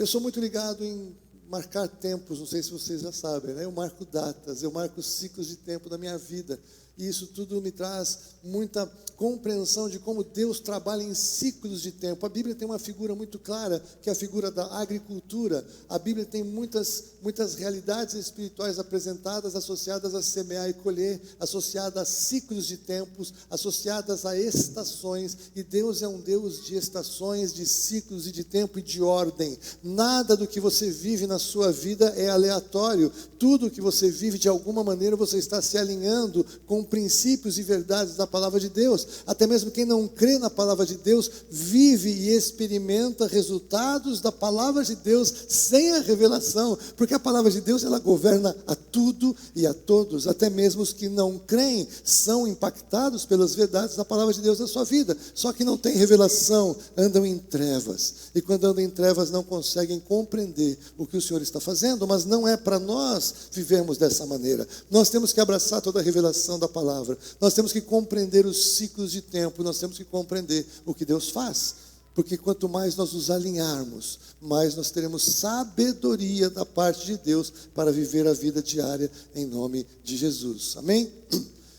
Eu sou muito ligado em marcar tempos, não sei se vocês já sabem, né? Eu marco datas, eu marco ciclos de tempo da minha vida. E isso tudo me traz muita compreensão de como Deus trabalha em ciclos de tempo. A Bíblia tem uma figura muito clara, que é a figura da agricultura. A Bíblia tem muitas realidades espirituais apresentadas, associadas a semear e colher, associadas a ciclos de tempos, associadas a estações. E Deus é um Deus de estações, de ciclos e de tempo e de ordem. Nada do que você vive na sua vida é aleatório. Tudo que você vive, de alguma maneira, você está se alinhando com princípios e verdades da palavra de Deus. Até mesmo quem não crê na palavra de Deus vive e experimenta resultados da palavra de Deus sem a revelação, porque a palavra de Deus, ela governa a tudo e a todos. Até mesmo os que não creem são impactados pelas verdades da palavra de Deus na sua vida, só que não tem revelação, andam em trevas, e quando andam em trevas não conseguem compreender o que o Senhor está fazendo. Mas não é para nós vivermos dessa maneira. Nós temos que abraçar toda a revelação da palavra, nós temos que compreender os ciclos de tempo, nós temos que compreender o que Deus faz, porque quanto mais nós nos alinharmos, mais nós teremos sabedoria da parte de Deus para viver a vida diária em nome de Jesus, amém?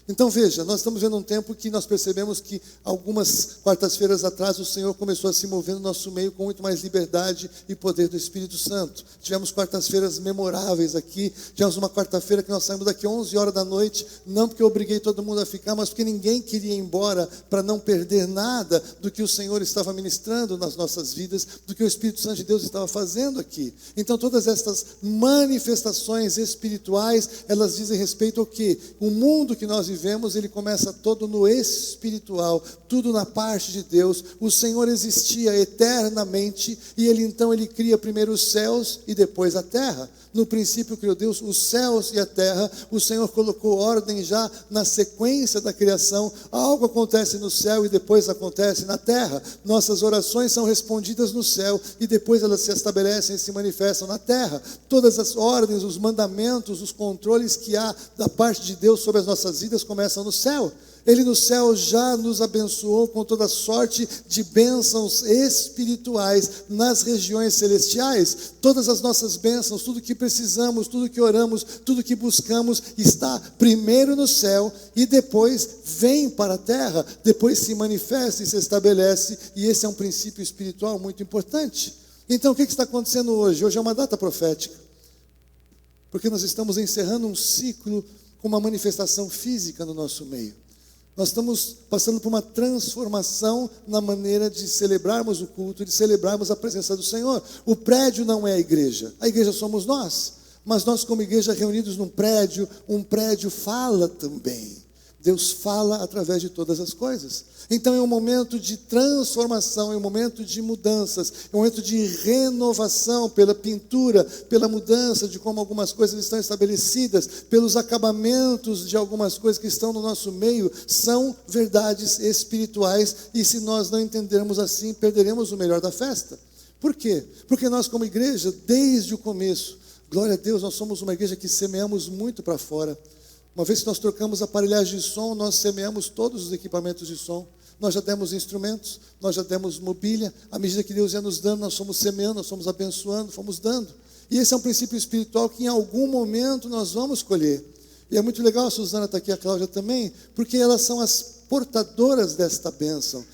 Então veja, nós estamos vendo um tempo que nós percebemos que algumas quartas-feiras atrás o Senhor começou a se mover no nosso meio com muito mais liberdade e poder do Espírito Santo. Tivemos quartas-feiras memoráveis aqui. Tivemos uma quarta-feira que nós saímos daqui 11 horas da noite, não porque eu obriguei todo mundo a ficar, mas porque ninguém queria ir embora para não perder nada do que o Senhor estava ministrando nas nossas vidas, do que o Espírito Santo de Deus estava fazendo aqui. Então todas estas manifestações espirituais, elas dizem respeito ao quê? O mundo que nós vivemos, ele começa todo no espiritual, tudo na parte de Deus. O Senhor existia eternamente e ele cria primeiro os céus e depois a terra. No princípio criou Deus os céus e a terra. O Senhor colocou ordem já na sequência da criação. Algo acontece no céu e depois acontece na terra. Nossas orações são respondidas no céu e depois elas se estabelecem e se manifestam na terra. Todas as ordens, os mandamentos, os controles que há da parte de Deus sobre as nossas vidas começam no céu. Ele no céu já nos abençoou com toda sorte de bênçãos espirituais nas regiões celestiais. Todas as nossas bênçãos, tudo que precisamos, tudo que oramos, tudo que buscamos, está primeiro no céu e depois vem para a terra, depois se manifesta e se estabelece, e esse é um princípio espiritual muito importante. Então o que está acontecendo hoje? Hoje é uma data profética, porque nós estamos encerrando um ciclo com uma manifestação física no nosso meio. Nós estamos passando por uma transformação na maneira de celebrarmos o culto, de celebrarmos a presença do Senhor. O prédio não é a igreja somos nós. Mas nós como igreja reunidos num prédio, um prédio fala também. Deus fala através de todas as coisas. Então é um momento de transformação, é um momento de mudanças, é um momento de renovação pela pintura, pela mudança de como algumas coisas estão estabelecidas, pelos acabamentos de algumas coisas que estão no nosso meio. São verdades espirituais e se nós não entendermos assim, perderemos o melhor da festa. Por quê? Porque nós como igreja, desde o começo, glória a Deus, nós somos uma igreja que semeamos muito para fora. Uma vez que nós trocamos aparelhagem de som, nós semeamos todos os equipamentos de som. Nós já demos instrumentos, nós já demos mobília. À medida que Deus ia nos dando, nós fomos semeando, nós fomos abençoando, fomos dando. E esse é um princípio espiritual que em algum momento nós vamos colher. E é muito legal, a Suzana está aqui, a Cláudia também, porque elas são as portadoras desta bênção.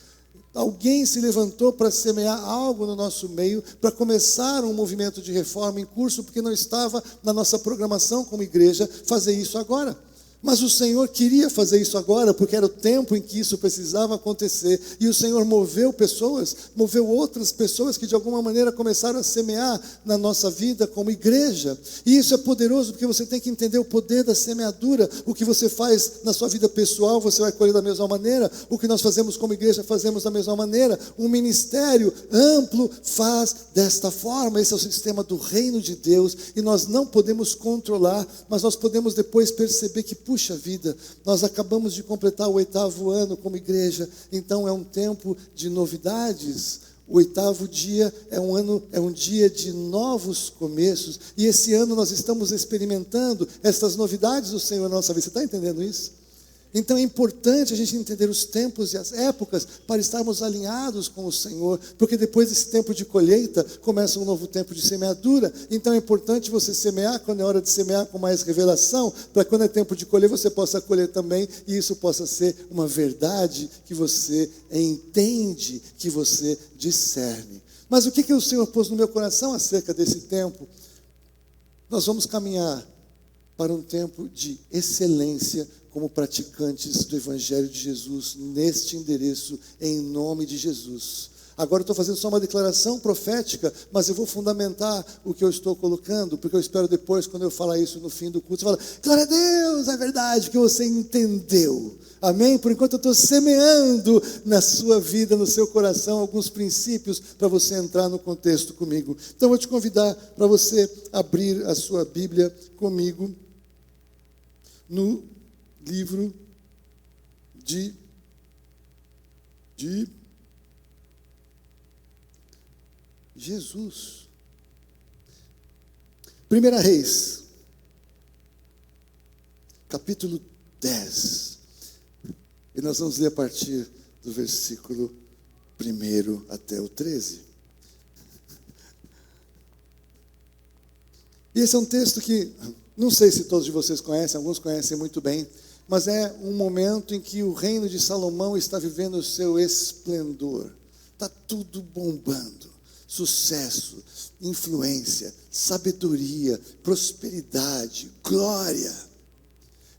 Alguém se levantou para semear algo no nosso meio, para começar um movimento de reforma em curso, porque não estava na nossa programação como igreja fazer isso agora. Mas o Senhor queria fazer isso agora, porque era o tempo em que isso precisava acontecer. E o Senhor moveu pessoas, moveu outras pessoas que de alguma maneira começaram a semear na nossa vida como igreja. E isso é poderoso, porque você tem que entender o poder da semeadura. O que você faz na sua vida pessoal, você vai colher da mesma maneira. O que nós fazemos como igreja, fazemos da mesma maneira. Um ministério amplo faz desta forma. Esse é o sistema do reino de Deus. E nós não podemos controlar, mas nós podemos depois perceber que, puxa vida, nós acabamos de completar o 8º ano como igreja, então é um tempo de novidades. O 8º dia é um dia de novos começos, e esse ano nós estamos experimentando essas novidades do Senhor na nossa vida. Você está entendendo isso? Então é importante a gente entender os tempos e as épocas para estarmos alinhados com o Senhor, porque depois desse tempo de colheita, começa um novo tempo de semeadura. Então é importante você semear quando é hora de semear com mais revelação, para quando é tempo de colher, você possa colher também, e isso possa ser uma verdade que você entende, que você discerne. Mas o que o Senhor pôs no meu coração acerca desse tempo? Nós vamos caminhar para um tempo de excelência como praticantes do Evangelho de Jesus, neste endereço, em nome de Jesus. Agora eu estou fazendo só uma declaração profética, mas eu vou fundamentar o que eu estou colocando, porque eu espero depois, quando eu falar isso no fim do culto, você fala, glória a Deus, é verdade, que você entendeu. Amém? Por enquanto eu estou semeando na sua vida, no seu coração, alguns princípios para você entrar no contexto comigo. Então eu vou te convidar para você abrir a sua Bíblia comigo no livro de Jesus. 1 Reis, capítulo 10. E nós vamos ler a partir do versículo 1 até o 13. E esse é um texto que, não sei se todos de vocês conhecem, alguns conhecem muito bem, mas é um momento em que o reino de Salomão está vivendo o seu esplendor. Está tudo bombando. Sucesso, influência, sabedoria, prosperidade, glória.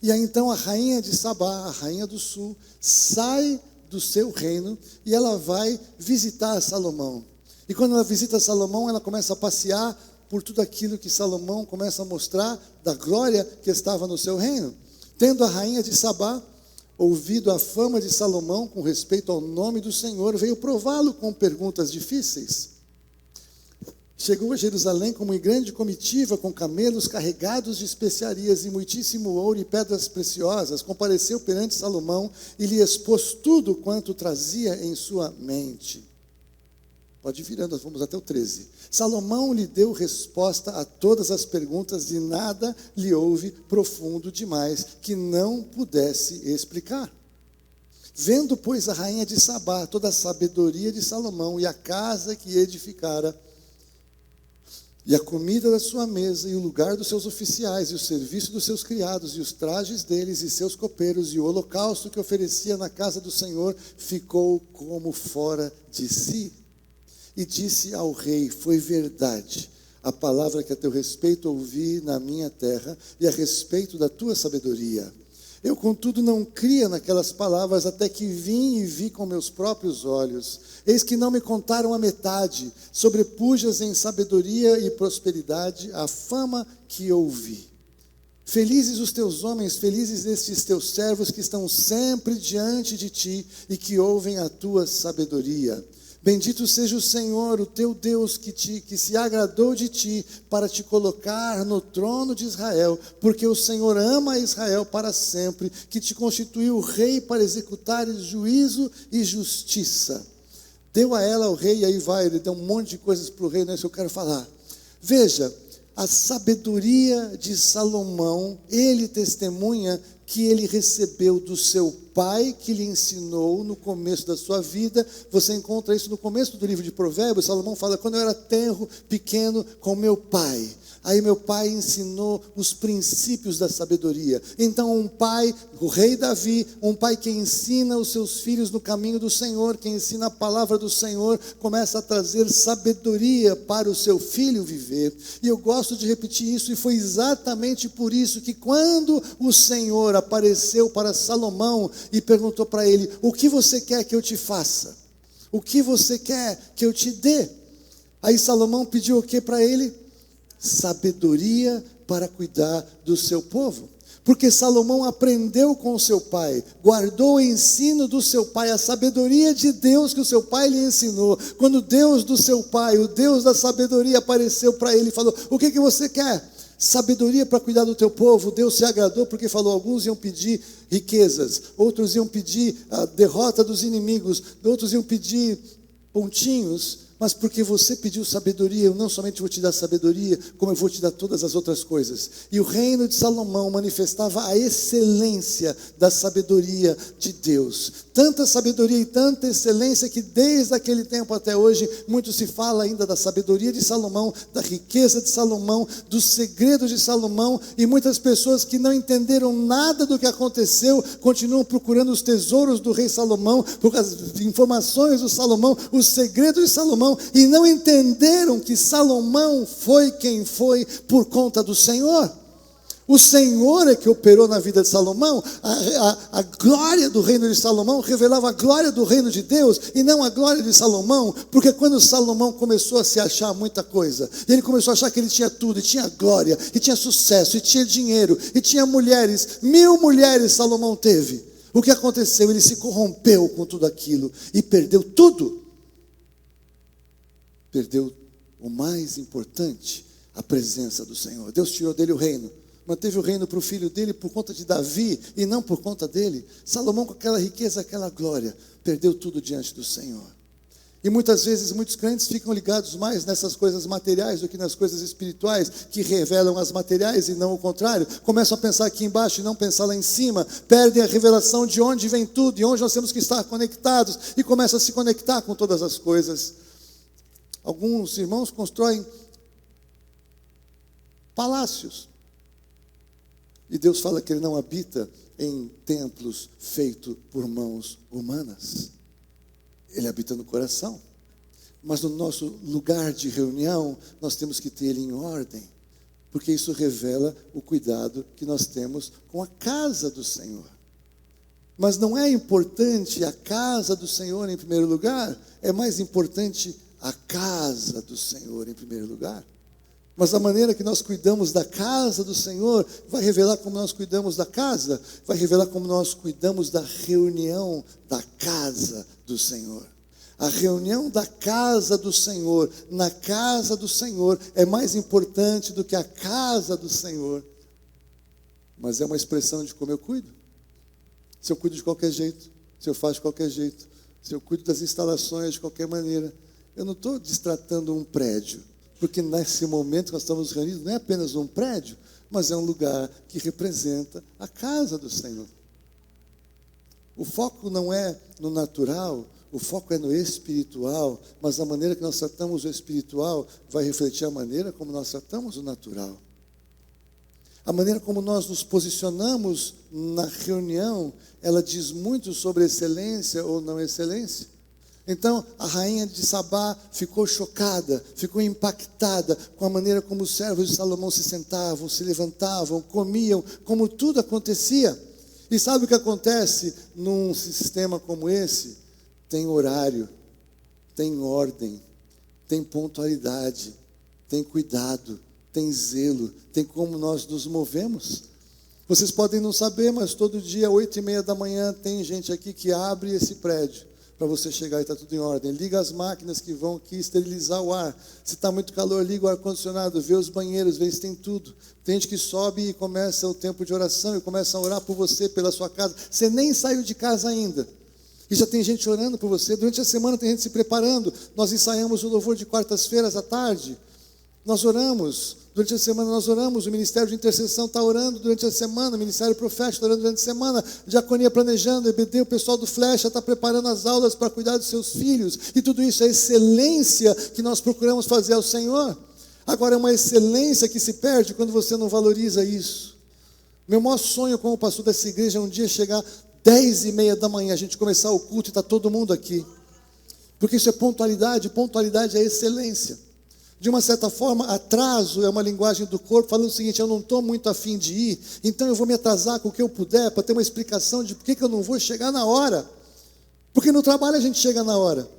E aí então a rainha de Sabá, a rainha do sul, sai do seu reino e ela vai visitar Salomão. E quando ela visita Salomão, ela começa a passear por tudo aquilo que Salomão começa a mostrar da glória que estava no seu reino. Tendo a rainha de Sabá ouvido a fama de Salomão com respeito ao nome do Senhor, veio prová-lo com perguntas difíceis. Chegou a Jerusalém como em grande comitiva, com camelos carregados de especiarias e muitíssimo ouro e pedras preciosas. Compareceu perante Salomão e lhe expôs tudo quanto trazia em sua mente. Pode ir virando, nós vamos até o 13. Salomão lhe deu resposta a todas as perguntas e nada lhe houve profundo demais que não pudesse explicar. Vendo, pois, a rainha de Sabá toda a sabedoria de Salomão e a casa que edificara, e a comida da sua mesa, e o lugar dos seus oficiais, e o serviço dos seus criados, e os trajes deles, e seus copeiros, e o holocausto que oferecia na casa do Senhor, ficou como fora de si. E disse ao rei, foi verdade a palavra que a teu respeito ouvi na minha terra, e a respeito da tua sabedoria. Eu, contudo, não cria naquelas palavras, até que vim e vi com meus próprios olhos. Eis que não me contaram a metade, sobrepujas em sabedoria e prosperidade a fama que ouvi. Felizes os teus homens, felizes estes teus servos que estão sempre diante de ti e que ouvem a tua sabedoria. Bendito seja o Senhor, o teu Deus, que se agradou de ti para te colocar no trono de Israel, porque o Senhor ama Israel para sempre, que te constituiu rei para executar juízo e justiça. Deu a ela o rei, e aí vai, ele deu um monte de coisas para o rei, não é isso que eu quero falar. Veja, a sabedoria de Salomão, ele testemunha que ele recebeu do seu pai, que lhe ensinou no começo da sua vida. Você encontra isso no começo do livro de Provérbios. Salomão fala, quando eu era tenro, pequeno, com meu pai. Aí meu pai ensinou os princípios da sabedoria. Então um pai, o rei Davi, um pai que ensina os seus filhos no caminho do Senhor, que ensina a palavra do Senhor, começa a trazer sabedoria para o seu filho viver. E eu gosto de repetir isso, e foi exatamente por isso que quando o Senhor apareceu para Salomão e perguntou para ele, o que você quer que eu te faça? O que você quer que eu te dê? Aí Salomão pediu o que para ele? Sabedoria para cuidar do seu povo. Porque Salomão aprendeu com o seu pai, guardou o ensino do seu pai, a sabedoria de Deus que o seu pai lhe ensinou. Quando Deus do seu pai, o Deus da sabedoria, apareceu para ele e falou, o que você quer? Sabedoria para cuidar do teu povo. Deus se agradou porque falou, alguns iam pedir riquezas, outros iam pedir a derrota dos inimigos, outros iam pedir pontinhos, Mas porque você pediu sabedoria, eu não somente vou te dar sabedoria, como eu vou te dar todas as outras coisas. E o reino de Salomão manifestava a excelência da sabedoria de Deus. Tanta sabedoria e tanta excelência que desde aquele tempo até hoje, muito se fala ainda da sabedoria de Salomão, da riqueza de Salomão, dos segredos de Salomão, e muitas pessoas que não entenderam nada do que aconteceu, continuam procurando os tesouros do rei Salomão, por as informações do Salomão, os segredos de Salomão, e não entenderam que Salomão foi quem foi por conta do Senhor. O Senhor é que operou na vida de Salomão. A glória do reino de Salomão revelava a glória do reino de Deus e não a glória de Salomão, porque quando Salomão começou a se achar muita coisa, ele começou a achar que ele tinha tudo, e tinha glória, e tinha sucesso, e tinha dinheiro, e tinha mulheres, 1000 mulheres Salomão teve. O que aconteceu? Ele se corrompeu com tudo aquilo e perdeu tudo. Perdeu o mais importante, a presença do Senhor. Deus tirou dele o reino, manteve o reino para o filho dele por conta de Davi e não por conta dele. Salomão, com aquela riqueza, aquela glória, perdeu tudo diante do Senhor. E muitas vezes muitos crentes ficam ligados mais nessas coisas materiais do que nas coisas espirituais, que revelam as materiais e não o contrário. Começam a pensar aqui embaixo e não pensar lá em cima. Perdem a revelação de onde vem tudo e onde nós temos que estar conectados, e começam a se conectar com todas as coisas. Alguns irmãos constroem palácios. E Deus fala que Ele não habita em templos feitos por mãos humanas. Ele habita no coração. Mas no nosso lugar de reunião, nós temos que ter Ele em ordem. Porque isso revela o cuidado que nós temos com a casa do Senhor. Mas não é importante a casa do Senhor em primeiro lugar. É mais importante a casa do Senhor em primeiro lugar. Mas a maneira que nós cuidamos da casa do Senhor vai revelar como nós cuidamos da casa, vai revelar como nós cuidamos da reunião da casa do Senhor. A reunião da casa do Senhor, na casa do Senhor, é mais importante do que a casa do Senhor. Mas é uma expressão de como eu cuido. Se eu cuido de qualquer jeito, se eu faço de qualquer jeito, se eu cuido das instalações de qualquer maneira, eu não estou destratando um prédio, porque nesse momento que nós estamos reunidos, não é apenas um prédio, mas é um lugar que representa a casa do Senhor. O foco não é no natural, o foco é no espiritual, mas a maneira que nós tratamos o espiritual vai refletir a maneira como nós tratamos o natural. A maneira como nós nos posicionamos na reunião, ela diz muito sobre excelência ou não excelência. Então, a rainha de Sabá ficou chocada, ficou impactada com a maneira como os servos de Salomão se sentavam, se levantavam, comiam, como tudo acontecia. E sabe o que acontece num sistema como esse? Tem horário, tem ordem, tem pontualidade, tem cuidado, tem zelo, tem como nós nos movemos. Vocês podem não saber, mas todo dia, 8h30 da manhã, tem gente aqui que abre esse prédio para você chegar e está tudo em ordem. Liga as máquinas que vão aqui esterilizar o ar. Se está muito calor, liga o ar-condicionado, vê os banheiros, vê se tem tudo. Tem gente que sobe e começa o tempo de oração e começa a orar por você, pela sua casa. Você nem saiu de casa ainda. E já tem gente orando por você. Durante a semana tem gente se preparando. Nós ensaiamos o louvor de quartas-feiras à tarde. Nós oramos. Durante a semana nós oramos, o Ministério de Intercessão está orando durante a semana, o Ministério Profético está orando durante a semana, Diaconia planejando, EBD, o pessoal do Flecha está preparando as aulas para cuidar dos seus filhos, e tudo isso é excelência que nós procuramos fazer ao Senhor. Agora é uma excelência que se perde quando você não valoriza isso. Meu maior sonho como pastor dessa igreja é um dia chegar 10h30 da manhã, a gente começar o culto e está todo mundo aqui, porque isso é pontualidade, pontualidade é excelência. De uma certa forma, atraso é uma linguagem do corpo, falando o seguinte: eu não estou muito afim de ir, então eu vou me atrasar com o que eu puder, para ter uma explicação de por que eu não vou chegar na hora. Porque no trabalho a gente chega na hora.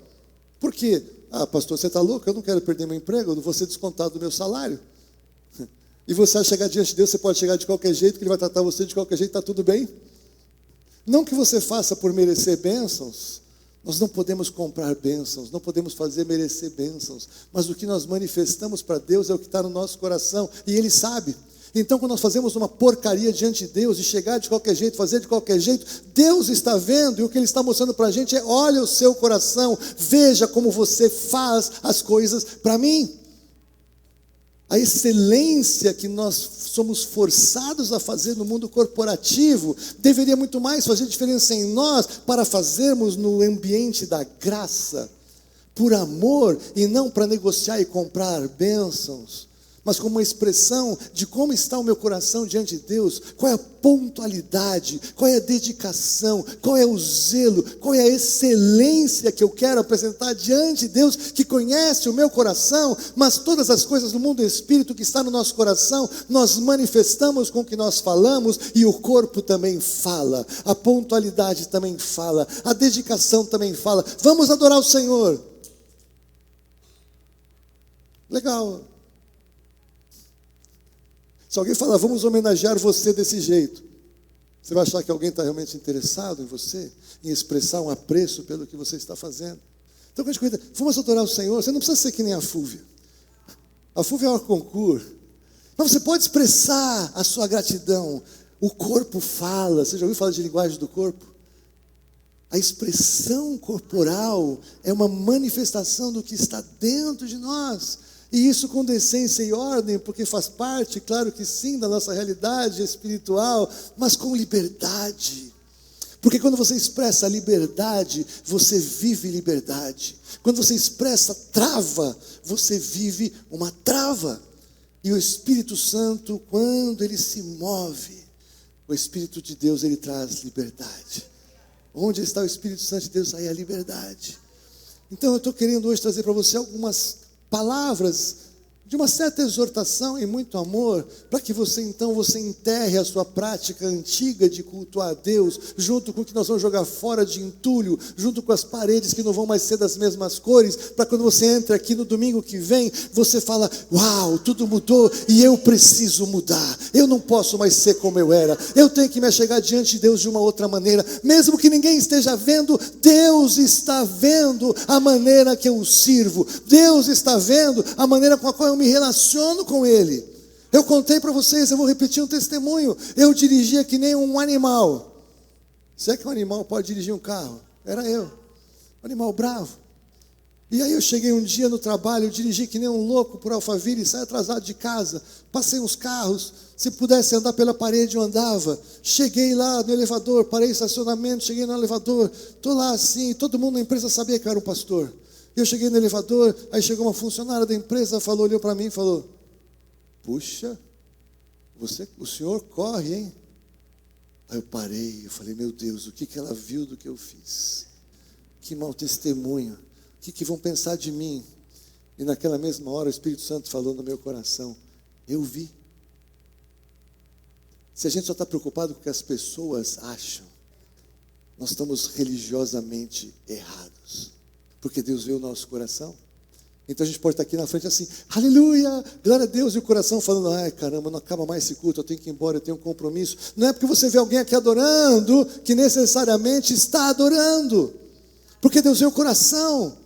Por quê? Ah, pastor, você está louco? Eu não quero perder meu emprego, eu não vou ser descontado do meu salário. E você vai chegar diante de Deus, você pode chegar de qualquer jeito, que Ele vai tratar você de qualquer jeito, está tudo bem? Não que você faça por merecer bênçãos. Nós não podemos comprar bênçãos, não podemos fazer merecer bênçãos, mas o que nós manifestamos para Deus é o que está no nosso coração, e Ele sabe. Então, quando nós fazemos uma porcaria diante de Deus, e chegar de qualquer jeito, fazer de qualquer jeito, Deus está vendo, e o que Ele está mostrando para a gente é: olha o seu coração, veja como você faz as coisas para mim. A excelência que nós somos forçados a fazer no mundo corporativo deveria muito mais fazer diferença em nós, para fazermos no ambiente da graça, por amor, e não para negociar e comprar bênçãos, mas como uma expressão de como está o meu coração diante de Deus. Qual é a pontualidade, qual é a dedicação, qual é o zelo, qual é a excelência que eu quero apresentar diante de Deus, que conhece o meu coração. Mas todas as coisas do mundo espírito que está no nosso coração, nós manifestamos com o que nós falamos, e o corpo também fala, a pontualidade também fala, a dedicação também fala. Vamos adorar o Senhor. Legal. Se alguém falar: vamos homenagear você desse jeito, você vai achar que alguém está realmente interessado em você, em expressar um apreço pelo que você está fazendo. Então, grande coisa, vamos adorar o Senhor. Você não precisa ser que nem a Fúvia. A Fúvia é um concurso, mas você pode expressar a sua gratidão. O corpo fala. Você já ouviu falar de linguagem do corpo? A expressão corporal é uma manifestação do que está dentro de nós. E isso com decência e ordem, porque faz parte, claro que sim, da nossa realidade espiritual, mas com liberdade. Porque quando você expressa liberdade, você vive liberdade. Quando você expressa trava, você vive uma trava. E o Espírito Santo, quando ele se move, o Espírito de Deus, ele traz liberdade. Onde está o Espírito Santo de Deus, aí é a liberdade. Então eu estou querendo hoje trazer para você algumas palavras de uma certa exortação e muito amor, para que você enterre a sua prática antiga de cultuar a Deus, junto com o que nós vamos jogar fora de entulho, junto com as paredes que não vão mais ser das mesmas cores, para quando você entra aqui no domingo que vem, você fala: uau, tudo mudou e eu preciso mudar, eu não posso mais ser como eu era, eu tenho que me achegar diante de Deus de uma outra maneira, mesmo que ninguém esteja vendo, Deus está vendo a maneira que eu o sirvo, Deus está vendo a maneira com a qual eu me relaciono com Ele. Eu contei para vocês, eu vou repetir um testemunho. Eu dirigia que nem um animal. Se é que um animal pode dirigir um carro? Era eu, um animal bravo. E aí eu cheguei um dia no trabalho, eu dirigi que nem um louco por Alphaville, saí atrasado de casa, passei uns carros, se pudesse andar pela parede eu andava. Cheguei lá no elevador, parei em estacionamento, cheguei no elevador, estou lá assim, todo mundo na empresa sabia que eu era um pastor. Eu cheguei no elevador, aí chegou uma funcionária da empresa, olhou para mim e falou: puxa, o senhor corre, hein? Aí eu parei, eu falei: meu Deus, o que ela viu do que eu fiz? Que mau testemunho, o que vão pensar de mim? E naquela mesma hora o Espírito Santo falou no meu coração: eu vi. Se a gente só está preocupado com o que as pessoas acham, nós estamos religiosamente errados. Porque Deus vê o nosso coração. Então a gente pode estar aqui na frente assim: aleluia, glória a Deus, e o coração falando: ai caramba, não acaba mais esse culto, eu tenho que ir embora, eu tenho um compromisso. Não é porque você vê alguém aqui adorando, que necessariamente está adorando, porque Deus vê o coração.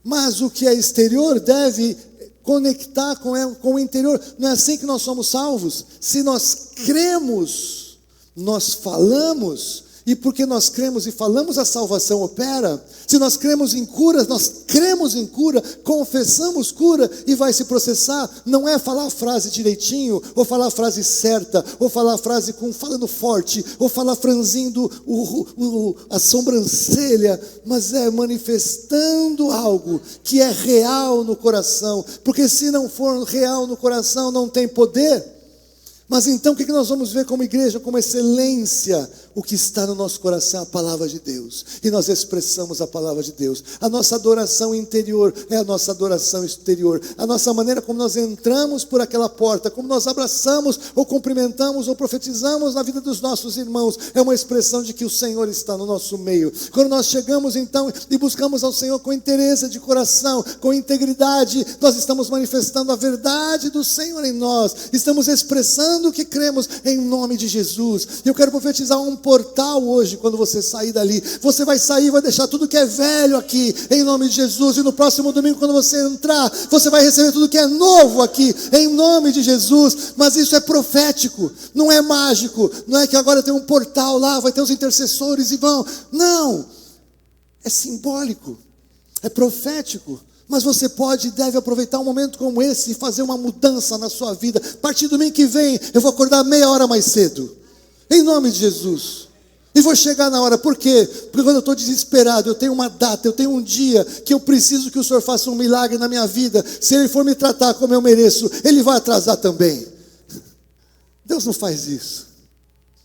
Mas o que é exterior deve conectar com o interior. Não é assim que nós somos salvos. Se nós cremos, nós falamos. E porque nós cremos e falamos, a salvação opera. Se nós cremos em cura, nós cremos em cura, confessamos cura e vai se processar. Não é falar a frase direitinho, ou falar a frase certa, ou falar a frase falando forte, ou falar franzindo a sobrancelha, mas é manifestando algo que é real no coração. Porque se não for real no coração, não tem poder. Mas então o que nós vamos ver como igreja, como excelência? O que está no nosso coração é a palavra de Deus. E nós expressamos a palavra de Deus. A nossa adoração interior é a nossa adoração exterior. A nossa maneira como nós entramos por aquela porta, como nós abraçamos, ou cumprimentamos, ou profetizamos na vida dos nossos irmãos, é uma expressão de que o Senhor está no nosso meio. Quando nós chegamos então e buscamos ao Senhor com interesse de coração, com integridade, nós estamos manifestando a verdade do Senhor em nós. Estamos expressando declarando que cremos em nome de Jesus. Eu quero profetizar um portal hoje, quando você sair dali. Você vai sair, vai deixar tudo que é velho aqui, em nome de Jesus. E no próximo domingo, quando você entrar, você vai receber tudo que é novo aqui, em nome de Jesus. Mas isso é profético, não é mágico. Não é que agora tem um portal lá, vai ter os intercessores e vão. Não, é simbólico, é profético. Mas você pode e deve aproveitar um momento como esse e fazer uma mudança na sua vida. A partir do domingo que vem, eu vou acordar meia hora mais cedo, em nome de Jesus. E vou chegar na hora. Por quê? Porque quando eu estou desesperado, eu tenho uma data, eu tenho um dia que eu preciso que o Senhor faça um milagre na minha vida. Se Ele for me tratar como eu mereço, Ele vai atrasar também. Deus não faz isso.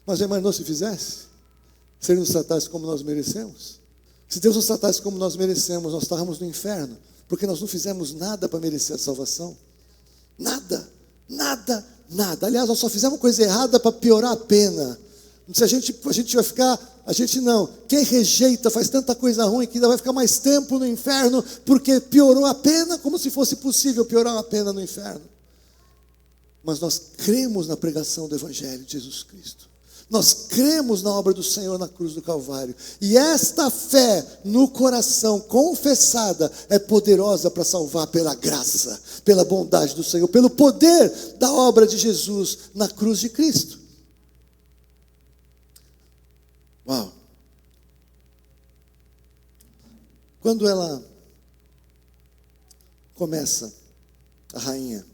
Mas já imaginou se fizesse? Se Ele nos tratasse como nós merecemos? Se Deus nos tratasse como nós merecemos, nós estávamos no inferno. Porque nós não fizemos nada para merecer a salvação. Nada, nada, nada. Aliás, nós só fizemos coisa errada para piorar a pena. Se a gente vai ficar, a gente não. Quem rejeita faz tanta coisa ruim que ainda vai ficar mais tempo no inferno, porque piorou a pena, como se fosse possível piorar uma pena no inferno. Mas nós cremos na pregação do Evangelho de Jesus Cristo. Nós cremos na obra do Senhor na cruz do Calvário. E esta fé no coração confessada é poderosa para salvar pela graça, pela bondade do Senhor, pelo poder da obra de Jesus na cruz de Cristo. Uau! Quando ela começa, a rainha,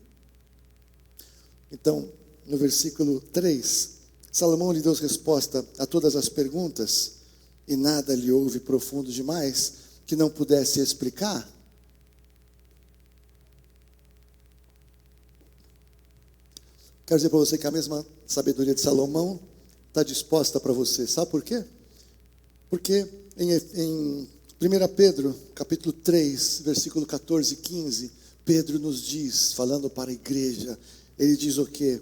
então, no versículo 3, Salomão lhe deu resposta a todas as perguntas, e nada lhe houve profundo demais que não pudesse explicar. Quero dizer para você que a mesma sabedoria de Salomão está disposta para você. Sabe por quê? Porque em 1 Pedro, capítulo 3, versículo 14 e 15, Pedro nos diz, falando para a igreja, ele diz o quê?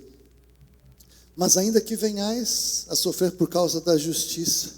Mas ainda que venhais a sofrer por causa da justiça,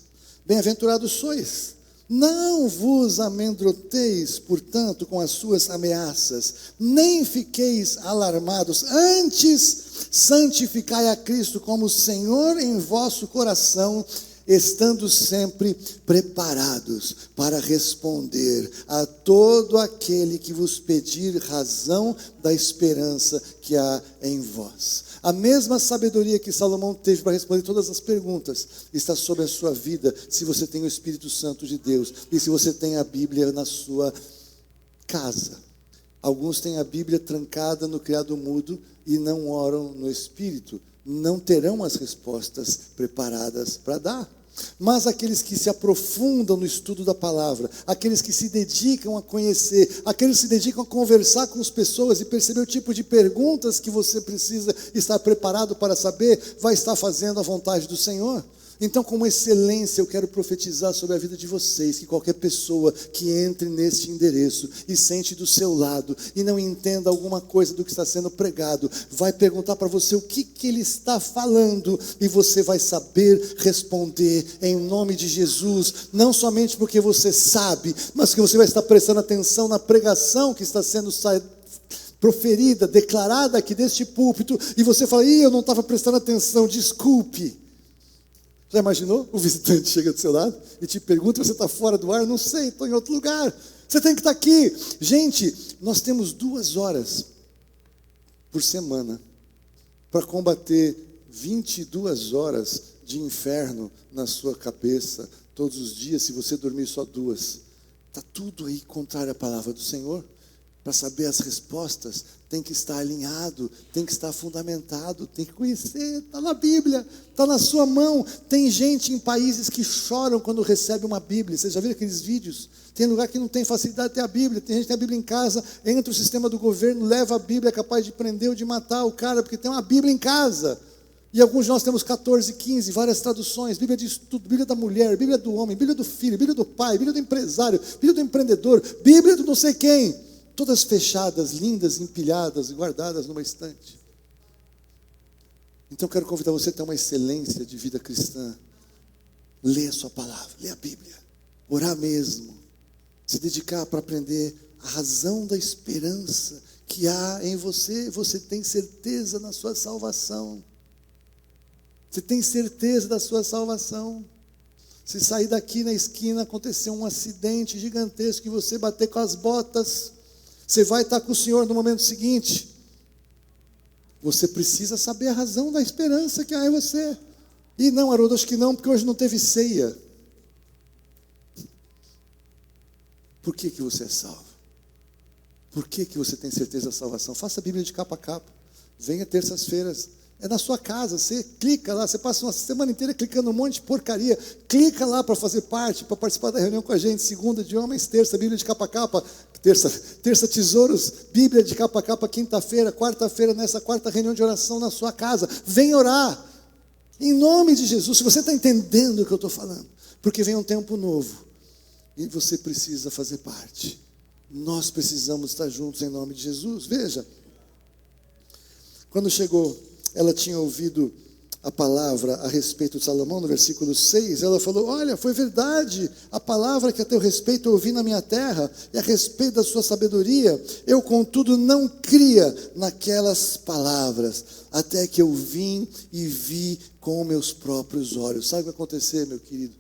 bem-aventurados sois. Não vos amedronteis, portanto, com as suas ameaças, nem fiqueis alarmados. Antes, santificai a Cristo como Senhor em vosso coração, estando sempre preparados para responder a todo aquele que vos pedir razão da esperança que há em vós. A mesma sabedoria que Salomão teve para responder todas as perguntas está sobre a sua vida, se você tem o Espírito Santo de Deus e se você tem a Bíblia na sua casa. Alguns têm a Bíblia trancada no criado mudo e não oram no Espírito. Não terão as respostas preparadas para dar. Mas aqueles que se aprofundam no estudo da palavra, aqueles que se dedicam a conhecer, aqueles que se dedicam a conversar com as pessoas e perceber o tipo de perguntas que você precisa estar preparado para saber, vai estar fazendo a vontade do Senhor. Então, com excelência, eu quero profetizar sobre a vida de vocês, que qualquer pessoa que entre neste endereço e sente do seu lado e não entenda alguma coisa do que está sendo pregado, vai perguntar para você o que ele está falando e você vai saber responder em nome de Jesus, não somente porque você sabe, mas que você vai estar prestando atenção na pregação que está sendo proferida, declarada aqui deste púlpito, e você fala, eu não estava prestando atenção, desculpe. Já imaginou? O visitante chega do seu lado e te pergunta, você está fora do ar? Não sei, estou em outro lugar. Você tem que estar aqui. Gente, nós temos 2 horas por semana para combater 22 horas de inferno na sua cabeça, todos os dias, se você dormir só 2. Está tudo aí contrário à palavra do Senhor. Para saber as respostas, tem que estar alinhado, tem que estar fundamentado, tem que conhecer, está na Bíblia, está na sua mão. Tem gente em países que choram quando recebe uma Bíblia. Vocês já viram aqueles vídeos? Tem lugar que não tem facilidade de ter a Bíblia, tem gente que tem a Bíblia em casa, entra o sistema do governo, leva a Bíblia, é capaz de prender ou de matar o cara, porque tem uma Bíblia em casa. E alguns de nós temos 14, 15, várias traduções, Bíblia de estudo, Bíblia da mulher, Bíblia do homem, Bíblia do filho, Bíblia do pai, Bíblia do empresário, Bíblia do empreendedor, Bíblia do não sei quem. Todas fechadas, lindas, empilhadas, guardadas numa estante. Então quero convidar você a ter uma excelência de vida cristã. Lê a sua palavra, lê a Bíblia, orar mesmo, se dedicar para aprender a razão da esperança que há em você. Você tem certeza na sua salvação. Você tem certeza da sua salvação? Se sair daqui na esquina, acontecer um acidente gigantesco e você bater com as botas, você vai estar com o Senhor no momento seguinte. Você precisa saber a razão da esperança que há em você. E não, Haroldo, acho que não, porque hoje não teve ceia. Por que você é salvo? Por que você tem certeza da salvação? Faça a Bíblia de capa a capa. Venha terças-feiras. É na sua casa, você clica lá, você passa uma semana inteira clicando um monte de porcaria. Clica lá para fazer parte, para participar da reunião com a gente. Segunda de homens, terça, Bíblia de capa a capa. Terça tesouros, Bíblia de capa a capa. Quinta-feira, quarta-feira, nessa quarta reunião de oração na sua casa. Vem orar. Em nome de Jesus. Se você está entendendo o que eu estou falando. Porque vem um tempo novo. E você precisa fazer parte. Nós precisamos estar juntos em nome de Jesus. Veja. Quando chegou, ela tinha ouvido a palavra a respeito de Salomão, no versículo 6, ela falou, olha, foi verdade, a palavra que a teu respeito eu ouvi na minha terra, e a respeito da sua sabedoria, eu contudo não cria naquelas palavras, até que eu vim e vi com meus próprios olhos. Sabe o que vai acontecer, meu querido?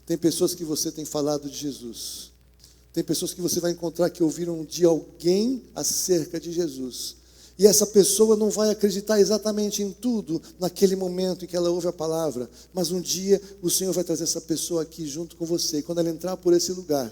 Tem pessoas que você tem falado de Jesus, tem pessoas que você vai encontrar que ouviram de alguém acerca de Jesus, e essa pessoa não vai acreditar exatamente em tudo naquele momento em que ela ouve a palavra. Mas um dia o Senhor vai trazer essa pessoa aqui junto com você. E quando ela entrar por esse lugar,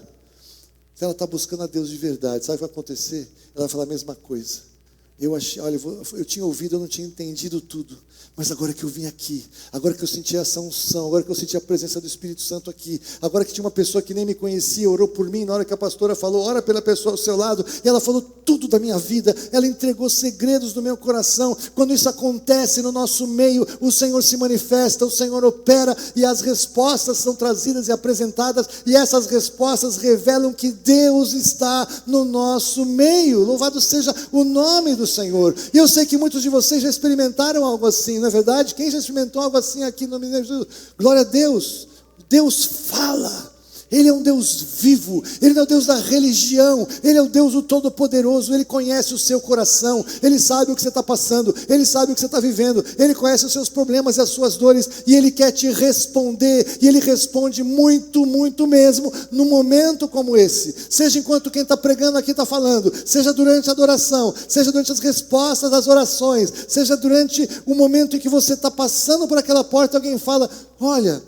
se ela está buscando a Deus de verdade, sabe o que vai acontecer? Ela vai falar a mesma coisa. Eu tinha ouvido, eu não tinha entendido tudo. Mas agora que eu vim aqui, agora que eu senti essa unção, agora que eu senti a presença do Espírito Santo aqui, agora que tinha uma pessoa que nem me conhecia, orou por mim, na hora que a pastora falou, ora pela pessoa ao seu lado, e ela falou tudo da minha vida, ela entregou segredos do meu coração. Quando isso acontece no nosso meio, o Senhor se manifesta, o Senhor opera, e as respostas são trazidas e apresentadas, e essas respostas revelam que Deus está no nosso meio. Louvado seja o nome do Senhor. E eu sei que muitos de vocês já experimentaram algo assim, não é verdade? Quem já experimentou algo assim aqui no nome de Jesus? Glória a Deus. Deus fala. Ele é um Deus vivo, Ele não é o Deus da religião, Ele é o Deus o Todo-Poderoso. Ele conhece o seu coração, Ele sabe o que você está passando, Ele sabe o que você está vivendo, Ele conhece os seus problemas e as suas dores, e Ele quer te responder, e Ele responde muito, muito mesmo, num momento como esse, seja enquanto quem está pregando aqui está falando, seja durante a adoração, seja durante as respostas às orações, seja durante o momento em que você está passando por aquela porta, alguém fala, olha,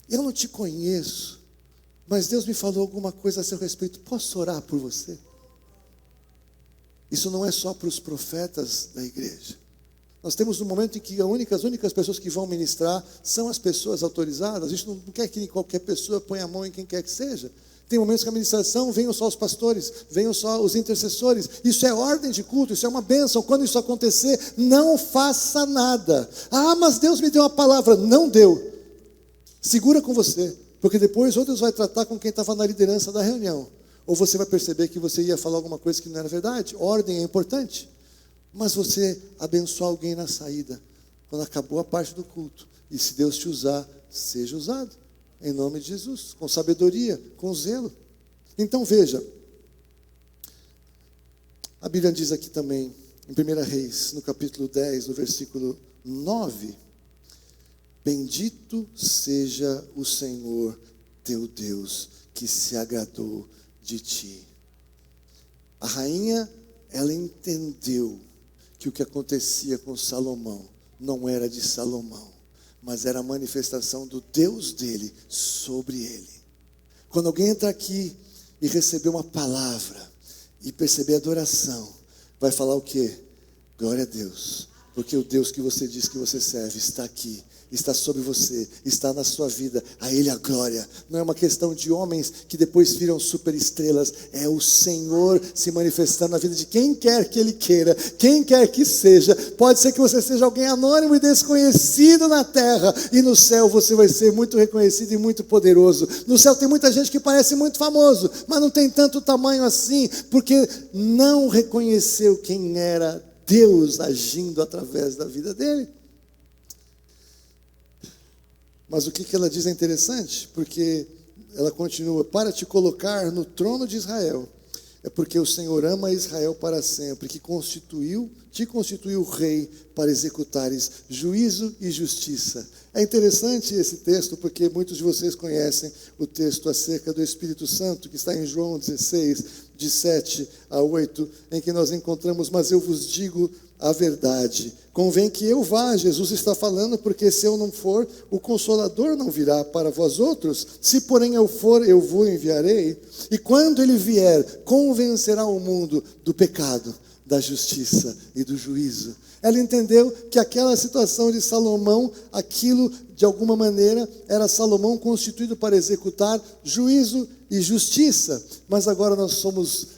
eu não te conheço, mas Deus me falou alguma coisa a seu respeito, posso orar por você? Isso não é só para os profetas da igreja. Nós temos um momento em que as únicas pessoas que vão ministrar são as pessoas autorizadas. A gente não quer que qualquer pessoa ponha a mão em quem quer que seja. Tem momentos que a ministração venham só os pastores, venham só os intercessores. Isso é ordem de culto, isso é uma bênção. Quando isso acontecer, não faça nada. Ah, mas Deus me deu uma palavra. Não deu. Segura com você. Porque depois ou Deus vai tratar com quem estava na liderança da reunião, ou você vai perceber que você ia falar alguma coisa que não era verdade. Ordem é importante, mas você abençoar alguém na saída, quando acabou a parte do culto, e se Deus te usar, seja usado, em nome de Jesus, com sabedoria, com zelo. Então veja, a Bíblia diz aqui também, em 1 Reis, no capítulo 10, no versículo 9, bendito seja o Senhor teu Deus, que se agradou de ti. A rainha, ela entendeu que o que acontecia com Salomão não era de Salomão, mas era a manifestação do Deus dele sobre ele. Quando alguém entra aqui e receber uma palavra e perceber adoração, vai falar o quê? Glória a Deus, porque o Deus que você diz que você serve está aqui, está sobre você, está na sua vida, a Ele a glória. Não é uma questão de homens que depois viram superestrelas, é o Senhor se manifestando na vida de quem quer que Ele queira, quem quer que seja. Pode ser que você seja alguém anônimo e desconhecido na terra, e no céu você vai ser muito reconhecido e muito poderoso. No céu tem muita gente que parece muito famoso, mas não tem tanto tamanho assim, porque não reconheceu quem era Deus agindo através da vida dele. Mas o que ela diz é interessante, porque ela continua, para te colocar no trono de Israel. é porque o Senhor ama Israel para sempre, que te constituiu rei para executares juízo e justiça. É interessante esse texto, porque muitos de vocês conhecem o texto acerca do Espírito Santo, que está em João 16, de 7 a 8, em que nós encontramos: mas eu vos digo a verdade, convém que eu vá. Jesus está falando, porque se eu não for, o Consolador não virá para vós outros. Se porém eu for, eu vos enviarei. E quando ele vier, convencerá o mundo do pecado, da justiça e do juízo. Ela entendeu que aquela situação de Salomão, aquilo de alguma maneira era Salomão constituído para executar juízo e justiça. Mas agora nós somos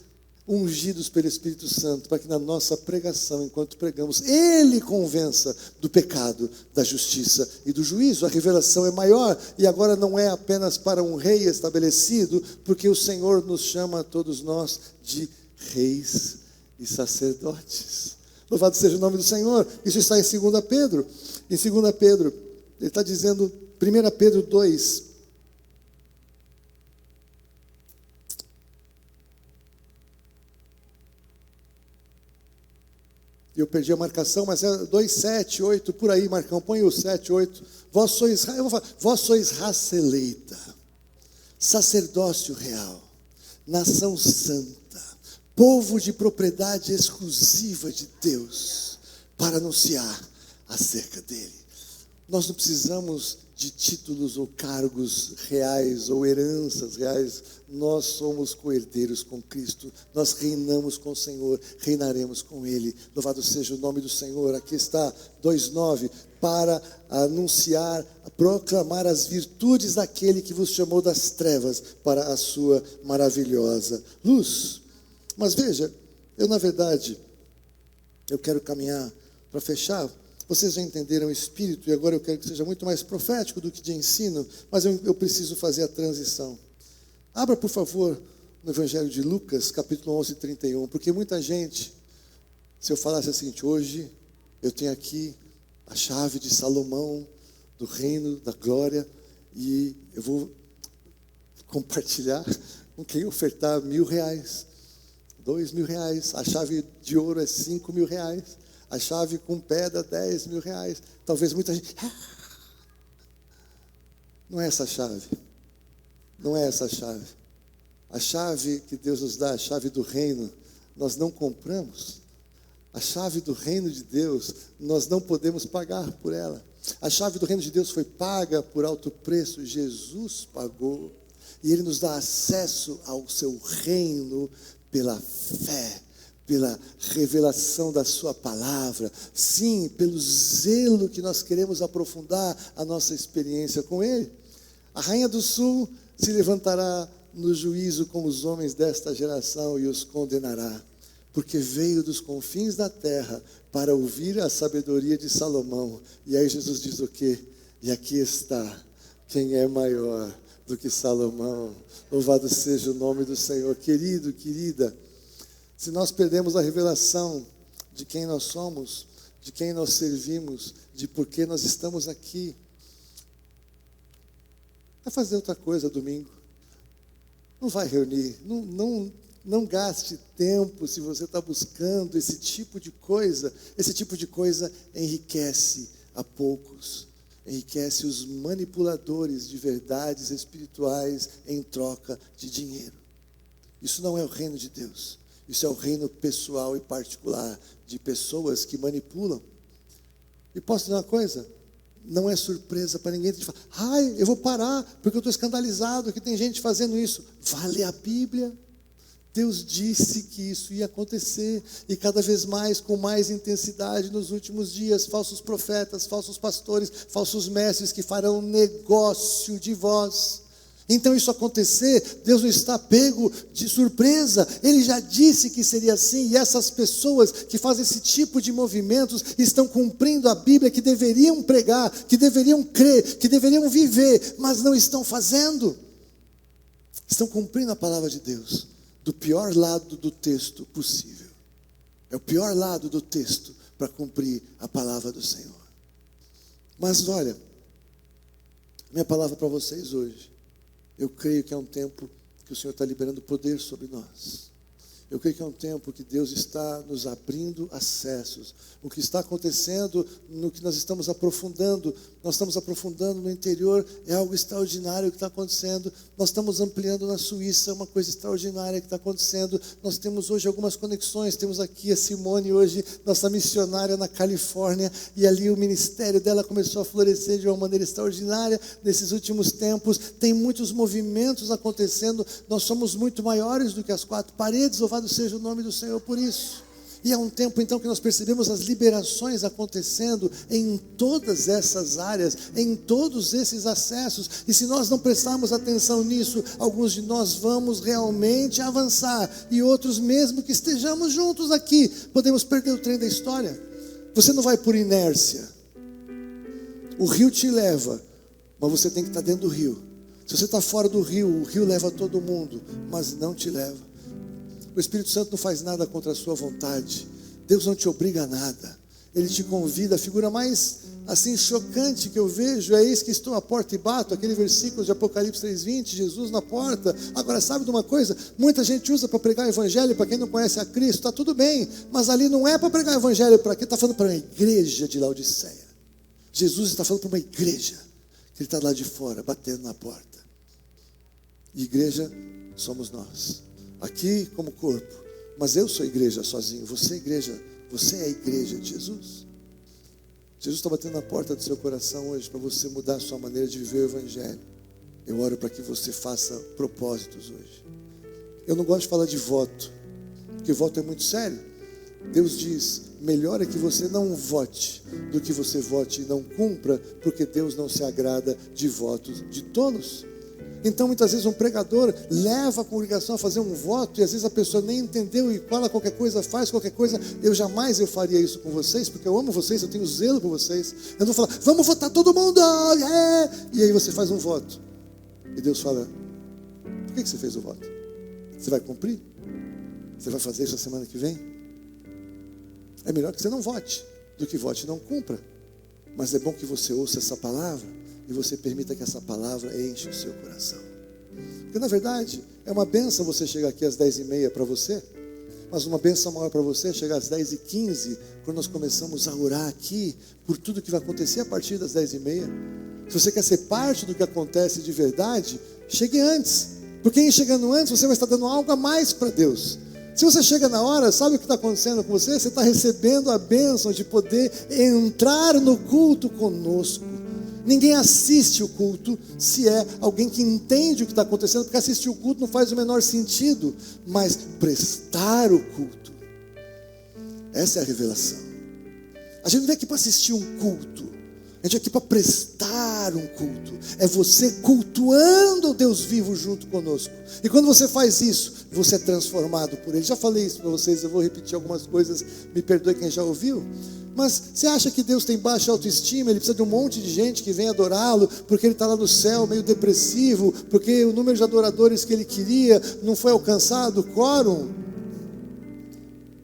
ungidos pelo Espírito Santo, para que na nossa pregação, enquanto pregamos, Ele convença do pecado, da justiça e do juízo. A revelação é maior, e agora não é apenas para um rei estabelecido, porque o Senhor nos chama a todos nós de reis e sacerdotes. Louvado seja o nome do Senhor. Isso está em 2 Pedro. Em 2 Pedro, ele está dizendo, 1 Pedro 2, eu perdi a marcação, mas é 2, 7, 8, por aí, Marcão, põe o 7, 8. Vós sois raça eleita, sacerdócio real, nação santa, povo de propriedade exclusiva de Deus, para anunciar acerca dele. Nós não precisamos de títulos ou cargos reais ou heranças reais. Nós somos co-herdeiros com Cristo. Nós reinamos com o Senhor, reinaremos com Ele. Louvado seja o nome do Senhor. Aqui está 2:9, para anunciar, proclamar as virtudes daquele que vos chamou das trevas para a sua maravilhosa luz. Mas veja, na verdade, eu quero caminhar para fechar. Vocês já entenderam o Espírito, e agora eu quero que seja muito mais profético do que de ensino, mas eu preciso fazer a transição. Abra, por favor, no Evangelho de Lucas, capítulo 11, 31, porque muita gente, se eu falasse assim, hoje eu tenho aqui a chave de Salomão, do reino, da glória, e eu vou compartilhar com quem ofertar R$1.000, R$2.000, a chave de ouro é R$5.000, a chave com pedra, R$10.000. Talvez muita gente... Não é essa a chave. Não é essa a chave. A chave que Deus nos dá, a chave do reino, nós não compramos. A chave do reino de Deus, nós não podemos pagar por ela. A chave do reino de Deus foi paga por alto preço. Jesus pagou. E Ele nos dá acesso ao seu reino pela fé, pela revelação da sua palavra, sim, pelo zelo que nós queremos aprofundar a nossa experiência com Ele. A rainha do sul se levantará no juízo com os homens desta geração e os condenará, porque veio dos confins da terra para ouvir a sabedoria de Salomão. E aí Jesus diz o quê? E aqui está quem é maior do que Salomão. Louvado seja o nome do Senhor. Querido, querida, se nós perdemos a revelação de quem nós somos, de quem nós servimos, de por que nós estamos aqui, vai fazer outra coisa domingo. Não vai reunir, não gaste tempo se você está buscando esse tipo de coisa. Esse tipo de coisa enriquece a poucos, enriquece os manipuladores de verdades espirituais em troca de dinheiro. Isso não é o reino de Deus. Isso é o reino pessoal e particular de pessoas que manipulam. E posso dizer uma coisa? Não é surpresa para ninguém. Falar, eu vou parar, porque eu estou escandalizado que tem gente fazendo isso. Vale a Bíblia. Deus disse que isso ia acontecer, e cada vez mais, com mais intensidade nos últimos dias, falsos profetas, falsos pastores, falsos mestres que farão negócio de vós. Então isso acontecer, Deus não está pego de surpresa. Ele já disse que seria assim, e essas pessoas que fazem esse tipo de movimentos estão cumprindo a Bíblia, que deveriam pregar, que deveriam crer, que deveriam viver, mas não estão fazendo. Estão cumprindo a palavra de Deus do pior lado do texto possível. É o pior lado do texto para cumprir a palavra do Senhor. Mas olha, minha palavra para vocês hoje, eu creio que é um tempo que o Senhor está liberando poder sobre nós. Eu creio que é um tempo que Deus está nos abrindo acessos. O que está acontecendo, no que nós estamos aprofundando no interior, é algo extraordinário que está acontecendo. Nós estamos ampliando na Suíça, uma coisa extraordinária que está acontecendo. Nós temos hoje algumas conexões, temos aqui a Simone hoje, nossa missionária na Califórnia, e ali o ministério dela começou a florescer de uma maneira extraordinária nesses últimos tempos. Tem muitos movimentos acontecendo, nós somos muito maiores do que as quatro paredes, louvado seja o nome do Senhor por isso. E é um tempo então que nós percebemos as liberações acontecendo em todas essas áreas, em todos esses acessos, e se nós não prestarmos atenção nisso, alguns de nós vamos realmente avançar, e outros, mesmo que estejamos juntos aqui, podemos perder o trem da história. Você não vai por inércia, o rio te leva, mas você tem que estar dentro do rio. Se você está fora do rio, o rio leva todo mundo, mas não te leva. O Espírito Santo não faz nada contra a sua vontade. Deus não te obriga a nada. Ele te convida. A figura mais assim chocante que eu vejo é: eis que estou à porta e bato. Aquele versículo de Apocalipse 3:20, Jesus na porta. Agora, sabe de uma coisa? Muita gente usa para pregar o evangelho para quem não conhece a Cristo. Está tudo bem, mas ali não é para pregar o evangelho para quem está falando para uma igreja de Laodiceia. Jesus está falando para uma igreja, que Ele está lá de fora, batendo na porta. E igreja somos nós, aqui como corpo, mas eu sou igreja sozinho, você é a igreja de Jesus. Jesus está batendo na porta do seu coração hoje para você mudar a sua maneira de viver o evangelho. Eu oro para que você faça propósitos hoje. Eu não gosto de falar de voto, porque voto é muito sério. Deus diz: melhor é que você não vote do que você vote e não cumpra, porque Deus não se agrada de votos de tolos. Então muitas vezes um pregador leva a congregação a fazer um voto, e às vezes a pessoa nem entendeu e fala qualquer coisa, faz qualquer coisa. Eu jamais faria isso com vocês, porque eu amo vocês, eu tenho zelo por vocês. Eu não vou falar: vamos votar todo mundo, e aí você faz um voto, e Deus fala: por que você fez o voto? Você vai cumprir? Você vai fazer isso a semana que vem? É melhor que você não vote do que vote e não cumpra. Mas é bom que você ouça essa palavra e você permita que essa palavra enche o seu coração. Porque na verdade é uma bênção você chegar aqui às 10h30 para você, mas uma bênção maior para você é chegar às 10h15, quando nós começamos a orar aqui por tudo que vai acontecer a partir das 10h30. Se você quer ser parte do que acontece de verdade, chegue antes, porque em chegando antes você vai estar dando algo a mais para Deus. Se você chega na hora, sabe o que está acontecendo com você? Você está recebendo a bênção de poder entrar no culto conosco. Ninguém assiste o culto se é alguém que entende o que está acontecendo, porque assistir o culto não faz o menor sentido, mas prestar o culto, essa é a revelação. A gente não vem aqui para assistir um culto, a gente vem aqui para prestar um culto. É você cultuando o Deus vivo junto conosco, e quando você faz isso, você é transformado por Ele. Já falei isso para vocês, eu vou repetir algumas coisas, me perdoe quem já ouviu. Mas você acha que Deus tem baixa autoestima? Ele precisa de um monte de gente que vem adorá-lo, porque Ele está lá no céu meio depressivo, porque o número de adoradores que Ele queria não foi alcançado, quórum?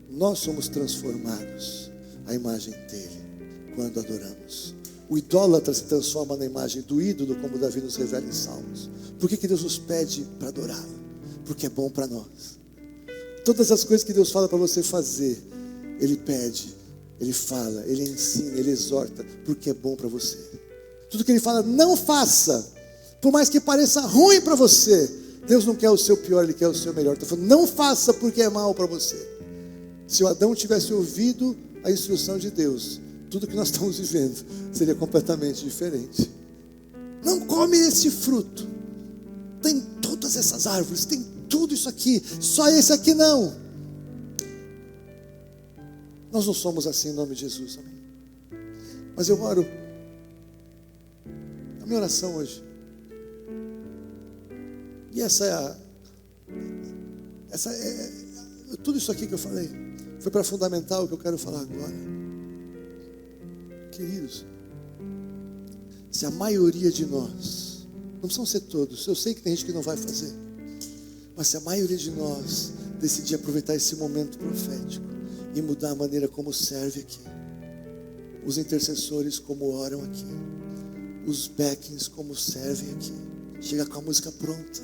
Nós somos transformados à imagem dEle quando adoramos. O idólatra se transforma na imagem do ídolo, como Davi nos revela em Salmos. Por que Deus nos pede para adorá-lo? Porque é bom para nós. Todas as coisas que Deus fala para você fazer, Ele pede, Ele fala, Ele ensina, Ele exorta, porque é bom para você. Tudo que Ele fala, não faça, por mais que pareça ruim para você, Deus não quer o seu pior, Ele quer o seu melhor. Está falando: não faça porque é mal para você. Se o Adão tivesse ouvido a instrução de Deus, tudo que nós estamos vivendo seria completamente diferente. Não come esse fruto. Tem todas essas árvores, tem tudo isso aqui, só esse aqui não. Nós não somos assim em nome de Jesus, amém? Mas eu oro, a minha oração hoje, e tudo isso aqui que eu falei foi para fundamentar o que eu quero falar agora. Queridos, se a maioria de nós, não precisam ser todos, eu sei que tem gente que não vai fazer, mas se a maioria de nós decidir aproveitar esse momento profético e mudar a maneira como serve aqui, os intercessores como oram aqui, os backings como servem aqui, chega com a música pronta,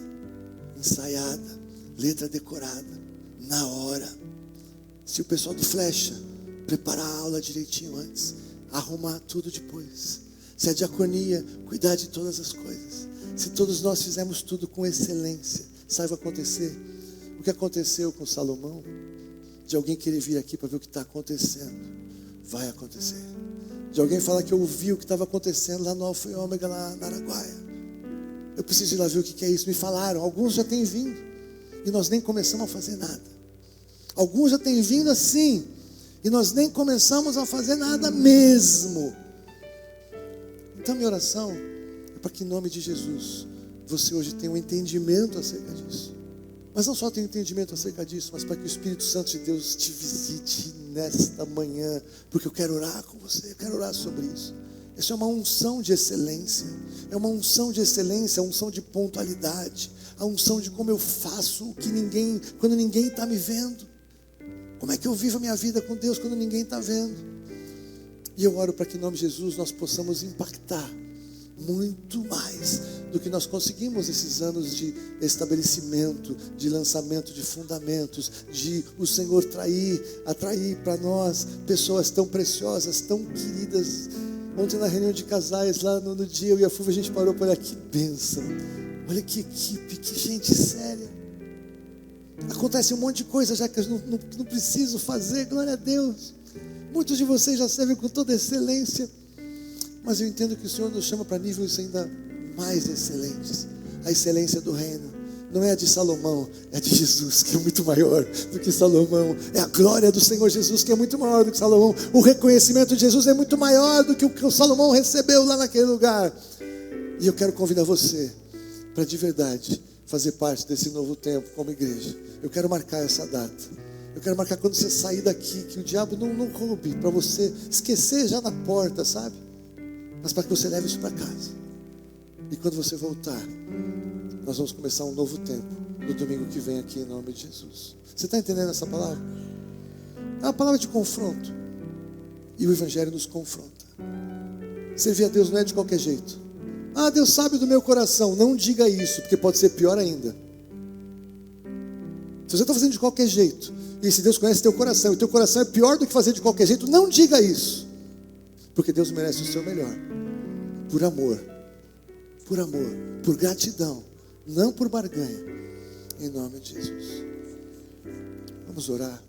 ensaiada, letra decorada, na hora. Se o pessoal do Flecha preparar a aula direitinho antes, arrumar tudo depois. Se a diaconia cuidar de todas as coisas. Se todos nós fizermos tudo com excelência, sabe o que vai acontecer? O que aconteceu com Salomão, de alguém querer vir aqui para ver o que está acontecendo, vai acontecer. De alguém falar que eu ouvi o que estava acontecendo lá no Alfa e Ômega, lá na Araguaia. Eu preciso ir lá ver o que é isso. Me falaram, alguns já têm vindo, e nós nem começamos a fazer nada. Alguns já têm vindo assim, e nós nem começamos a fazer nada mesmo. Então minha oração é para que em nome de Jesus, você hoje tenha um entendimento acerca disso. Mas não só tenha um entendimento acerca disso, mas para que o Espírito Santo de Deus te visite nesta manhã, porque eu quero orar com você, eu quero orar sobre isso. Isso é uma unção de excelência, é uma unção de excelência, a unção de pontualidade, a unção de como eu faço o que ninguém, quando ninguém está me vendo. Como é que eu vivo a minha vida com Deus quando ninguém está vendo? E eu oro para que em nome de Jesus nós possamos impactar muito mais do que nós conseguimos esses anos de estabelecimento, de lançamento de fundamentos, de o Senhor atrair para nós pessoas tão preciosas, tão queridas. Ontem na reunião de casais, lá no dia, eu e a Fulvia, a gente parou para olhar que bênção, olha que equipe, que gente séria. Acontece um monte de coisa já que eu não preciso fazer, glória a Deus. Muitos de vocês já servem com toda excelência, mas eu entendo que o Senhor nos chama para níveis ainda mais excelentes. A excelência do reino não é a de Salomão, é a de Jesus, que é muito maior do que Salomão. É a glória do Senhor Jesus, que é muito maior do que Salomão. O reconhecimento de Jesus é muito maior do que o que o Salomão recebeu lá naquele lugar. E eu quero convidar você para de verdade fazer parte desse novo tempo como igreja. Eu quero marcar essa data. Eu quero marcar quando você sair daqui, que o diabo não roube, para você esquecer já na porta, sabe? Mas para que você leve isso para casa. E quando você voltar, nós vamos começar um novo tempo no domingo que vem aqui em nome de Jesus. Você está entendendo essa palavra? É uma palavra de confronto. E o Evangelho nos confronta. Servir a Deus não é de qualquer jeito. Ah, Deus sabe do meu coração. Não diga isso, porque pode ser pior ainda. Se você está fazendo de qualquer jeito, e se Deus conhece teu coração, e teu coração é pior do que fazer de qualquer jeito, não diga isso. Porque Deus merece o seu melhor. Por amor, por gratidão, não por barganha. Em nome de Jesus. Vamos orar.